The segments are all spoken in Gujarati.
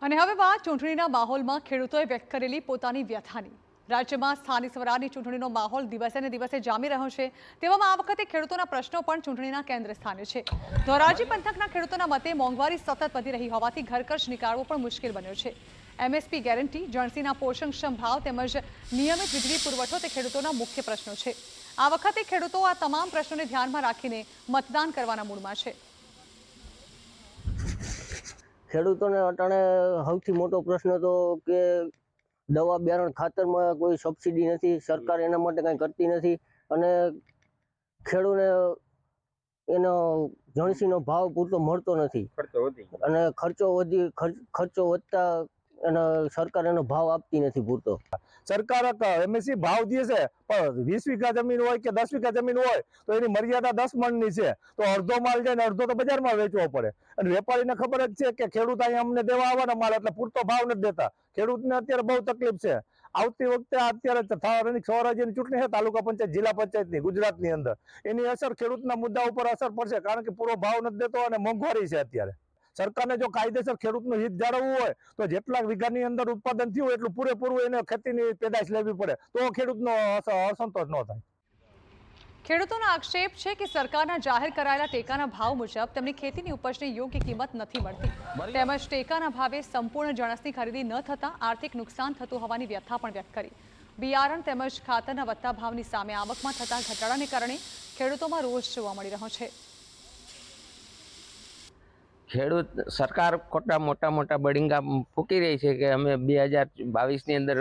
અને હવે વાત ચૂંટણીના માહોલમાં ખેડૂતોએ વ્યક્ત કરેલી પોતાની વ્યથાની। રાજ્યમાં સ્થાનિક સ્વરાજની ચૂંટણીનો માહોલ દિવસે ને દિવસે જામી રહ્યો છે। તેવામાં આ વખતે ખેડૂતોના પ્રશ્નો પણ ચૂંટણીના કેન્દ્ર સ્થાને છે। ધોરાજી પંથકના ખેડૂતોના મતે મોંઘવારી સતત વધી રહી હોવાથી ઘર ખર્ચ નીકાળવો પણ મુશ્કેલ બન્યો છે। એમએસપી ગેરંટી, જણસીના પોષણક્ષમ ભાવ તેમજ નિયમિત વીજળી પુરવઠો તે ખેડૂતોના મુખ્ય પ્રશ્નો છે। આ વખતે ખેડૂતો આ તમામ પ્રશ્નોને ધ્યાનમાં રાખીને મતદાન કરવાના મૂડમાં છે। ખેડૂતોને અટાણે સૌથી મોટો પ્રશ્ન તો કે દવા બિયારણ ખાતરમાં કોઈ સબસિડી નથી, સરકાર એના માટે કંઈ કરતી નથી અને ખેડૂતને એનો જણસીનો ભાવ પૂરતો મળતો નથી અને ખર્ચો વધતા અને સરકાર એનો ભાવ આપતી નથી પૂરતો। સરકાર એમએસપી ભાવ દે છે પણ 20 વીઘા જમીન હોય કે 10 વીઘા જમીન હોય તો એની મર્યાદા 10 મણની છે, તો અડધો માલ જાય ને અડધો તો બજારમાં વેચવો પડે અને વેપારીને ખબર જ છે કે ખેડૂત અહીંયા અમને દેવા આવવાના માલ એટલે પૂરતો ભાવ નથી દેતા। ખેડૂતને અત્યારે બહુ તકલીફ છે। આવતી વખતે અત્યારે સ્વરાજ્યની ચૂંટણી છે, તાલુકા પંચાયત જિલ્લા પંચાયતની ગુજરાતની અંદર, એની અસર ખેડૂતના મુદ્દા ઉપર અસર પડશે કારણ કે પૂરો ભાવ નથી દેતો અને મોંઘવારી છે। અત્યારે સરકારને જો કાયદેસર ખેડૂતનું હિત જાળવવું હોય તો જેટલા વીઘાની અંદર ઉત્પાદન થયું હોય એટલું પૂરેપૂરું એને ખેતીની પેદાશ લેવી પડે તો ખેડૂતનો અસંતોષ ન થાય। ખેડૂતોનો આક્ષેપ છે કે સરકારના જાહેર કરાયેલા ટેકાના ભાવ મુજબ તેમની ખેતીની ઉપજની યોગ્ય કિંમત નથી મળતી તેમજ ટેકાના ભાવે સંપૂર્ણ જણસની ખરીદી ન થતાં આર્થિક નુકસાન થતું હોવાની વ્યથા પણ વ્યક્ત કરી। બિયારણ તેમજ ખાતરના વધતા ભાવની સામે આવકમાં થતા ઘટાડાને કારણે ખેડૂતોમાં રોષ જોવા મળી રહ્યો છે। ખેડૂત સરકાર ખોટા મોટા બળિંગા ફૂંકી રહી છે કે અમે 2022ની અંદર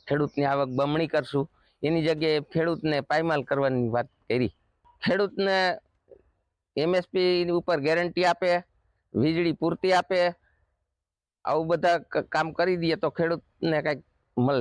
ખેડૂતની આવક બમણી કરશું, એની જગ્યાએ ખેડૂતને પાયમાલ કરવાની વાત કરી। ખેડૂતને એમએસપી ઉપર ગેરંટી આપે, વીજળી પૂરતી આપે, આવું બધા કામ કરી દઈએ તો ખેડૂતને કંઈક મળે।